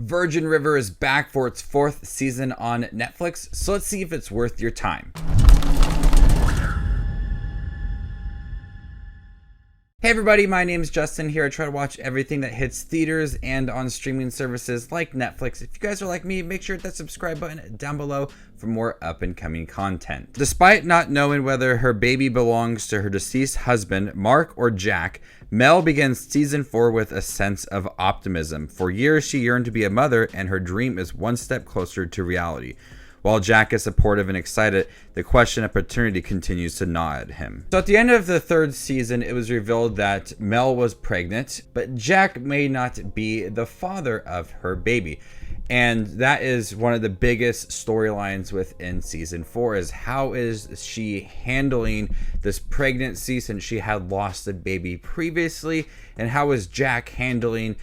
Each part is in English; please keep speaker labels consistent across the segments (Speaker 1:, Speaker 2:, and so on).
Speaker 1: Virgin River is back for its 4th season on Netflix, so let's see if it's worth your time. Hey everybody, my name is Justin here. I try to watch everything that hits theaters and on streaming services like Netflix. If you guys are like me, make sure to hit that subscribe button down below for more up and coming content. Despite not knowing whether her baby belongs to her deceased husband, Mark or Jack, Mel begins season 4 with a sense of optimism. For years, she yearned to be a mother, and her dream is one step closer to reality. While Jack is supportive and excited, the question of paternity continues to gnaw at him. So at the end of the 3rd season, it was revealed that Mel was pregnant, but Jack may not be the father of her baby. And that is one of the biggest storylines within season 4 is how is she handling this pregnancy since she had lost a baby previously, and how is Jack handling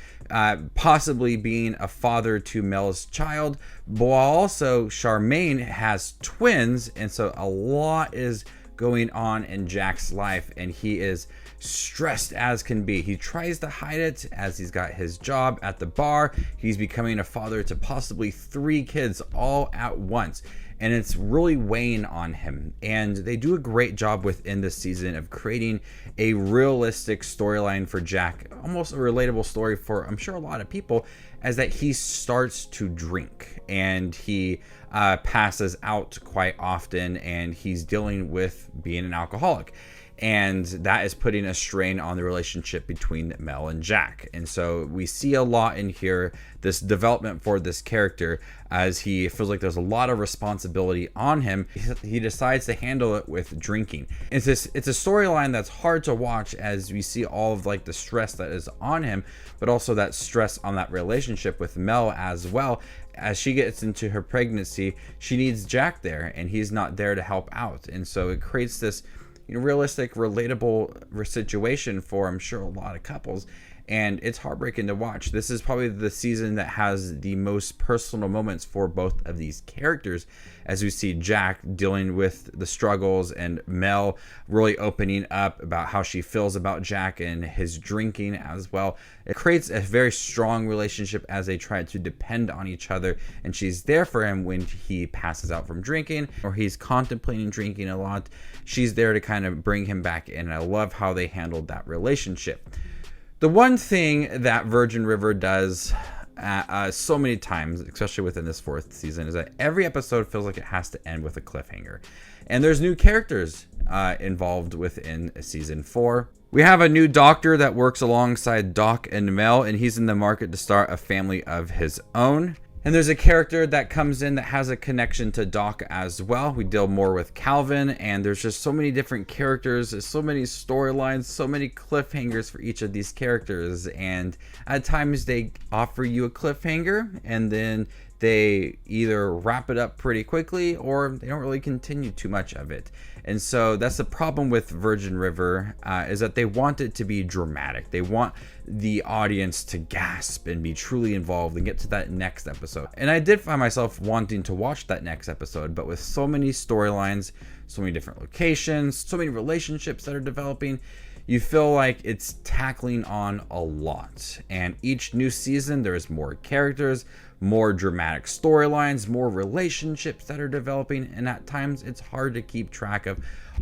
Speaker 1: possibly being a father to Mel's child, while also Charmaine has twins, and so a lot is going on in Jack's life, and he is stressed as can be. He tries to hide it as he's got his job at the bar. He's becoming a father to possibly 3 kids all at once, and it's really weighing on him. And they do a great job within this season of creating a realistic storyline for Jack, almost a relatable story for, I'm sure, a lot of people, as that he starts to drink and he passes out quite often, and he's dealing with being an alcoholic. And that is putting a strain on the relationship between Mel and Jack. And so we see a lot in here, this development for this character, as he feels like there's a lot of responsibility on him. He decides to handle it with drinking. It's a storyline that's hard to watch as we see all of like the stress that is on him, but also that stress on that relationship with Mel as well. As she gets into her pregnancy, she needs Jack there, and he's not there to help out. And so it creates this realistic, relatable situation for, I'm sure, a lot of couples, and it's heartbreaking to watch. This is probably the season that has the most personal moments for both of these characters, as we see Jack dealing with the struggles and Mel really opening up about how she feels about Jack and his drinking as well. It creates a very strong relationship as they try to depend on each other, and she's there for him when he passes out from drinking or he's contemplating drinking a lot. She's there to kind of bring him back in, and I love how they handled that relationship. The one thing that Virgin River does so many times, especially within this 4th season, is that every episode feels like it has to end with a cliffhanger. And there's new characters involved within season 4. We have a new doctor that works alongside Doc and Mel, and he's in the market to start a family of his own. And there's a character that comes in that has a connection to Doc as well. We deal more with Calvin, and there's just so many different characters, there's so many storylines, so many cliffhangers for each of these characters. And at times they offer you a cliffhanger, and then they either wrap it up pretty quickly or they don't really continue too much of it. And so that's the problem with Virgin River, is that they want it to be dramatic. They want the audience to gasp and be truly involved and get to that next episode. And I did find myself wanting to watch that next episode, but with so many storylines, so many different locations, so many relationships that are developing, you feel like it's tackling on a lot. And each new season, there's more characters, more dramatic storylines, more relationships that are developing, and at times it's hard to keep track of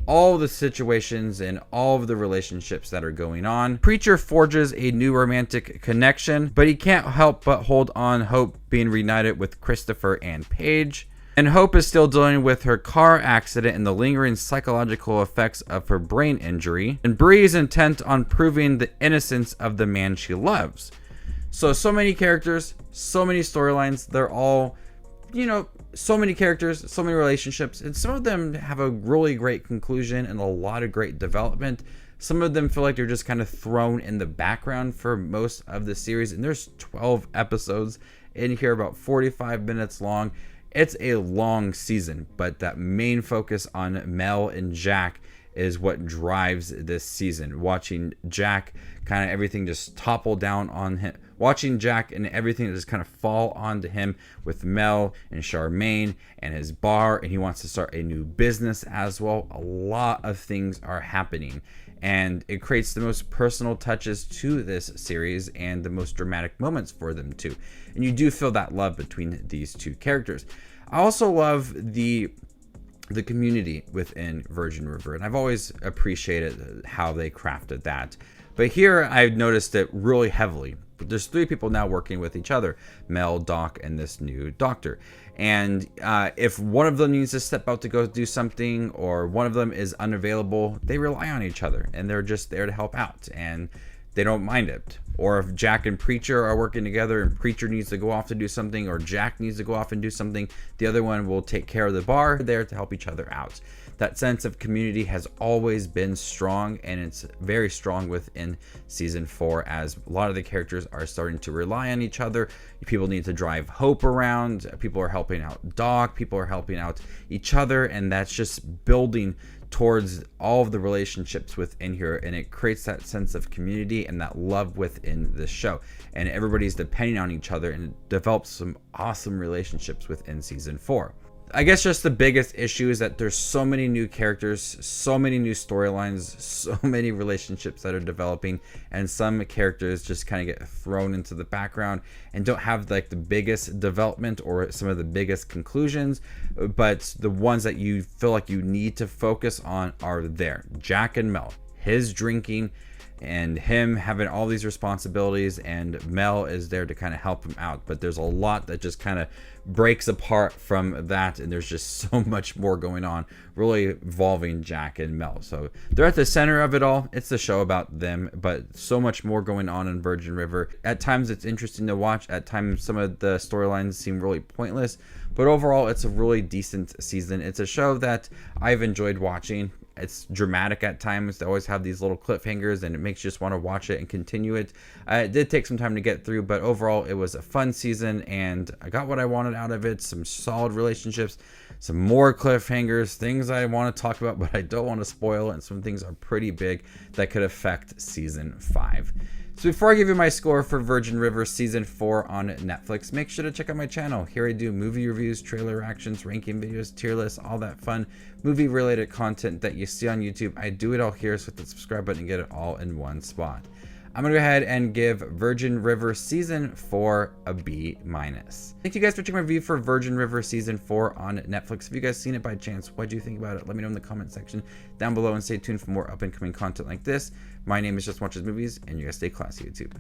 Speaker 1: all the situations and all of the relationships that are going on. Preacher forges a new romantic connection, but he can't help but hold on Hope being reunited with Christopher and Paige. And Hope is still dealing with her car accident and the lingering psychological effects of her brain injury. And Brie is intent on proving the innocence of the man she loves. So many characters, so many storylines. They're all, so many characters, so many relationships. And some of them have a really great conclusion and a lot of great development. Some of them feel like they're just kind of thrown in the background for most of the series. And there's 12 episodes in here, about 45 minutes long. It's a long season, but that main focus on Mel and Jack is what drives this season. Watching Jack, kind of everything just topple down on him. Watching Jack and everything just kind of fall onto him with Mel and Charmaine and his bar, and he wants to start a new business as well. A lot of things are happening. and it creates the most personal touches to this series and the most dramatic moments for them too. And you do feel that love between these two characters. I also love the community within Virgin River, and I've always appreciated how they crafted that. But here I've noticed it really heavily. There's 3 people now working with each other: Mel, Doc, and this new doctor. And if one of them needs to step out to go do something, or one of them is unavailable, they rely on each other and they're just there to help out, and they don't mind it. Or if Jack and Preacher are working together and Preacher needs to go off to do something, or Jack needs to go off and do something, the other one will take care of the bar, there to help each other out. That sense of community has always been strong, and it's very strong within season 4 as a lot of the characters are starting to rely on each other. People need to drive Hope around, people are helping out Doc, people are helping out each other, and that's just building towards all of the relationships within here, and it creates that sense of community and that love within the show, and everybody's depending on each other, and it develops some awesome relationships within season 4. I guess just the biggest issue is that there's so many new characters, so many new storylines, so many relationships that are developing, and some characters just kind of get thrown into the background and don't have like the biggest development or some of the biggest conclusions, but the ones that you feel like you need to focus on are there. Jack and Mel, his drinking and him having all these responsibilities, and Mel is there to kind of help him out, but there's a lot that just kind of breaks apart from that, and there's just so much more going on really involving Jack and Mel. So they're at the center of it all. It's the show about them, but so much more going on in Virgin River. At times it's interesting to watch, at times some of the storylines seem really pointless, but overall it's a really decent season. It's a show that I've enjoyed watching. It's dramatic at times. They always have these little cliffhangers, and it makes you just want to watch it and continue it. It did take some time to get through, but overall it was a fun season, and I got what I wanted out of it. Some solid relationships, some more cliffhangers, things I want to talk about but I don't want to spoil, and some things are pretty big that could affect season 5. So before I give you my score for Virgin River Season 4 on Netflix, make sure to check out my channel. Here I do movie reviews, trailer reactions, ranking videos, tier lists, all that fun movie-related content that you see on YouTube. I do it all here, so hit the subscribe button and get it all in one spot. I'm going to go ahead and give Virgin River Season 4 a B-. Thank you guys for checking my review for Virgin River Season 4 on Netflix. If you guys seen it by chance, what do you think about it? Let me know in the comment section down below, and stay tuned for more up-and-coming content like this. My name is Just Watches Movies, and you guys stay classy, YouTube.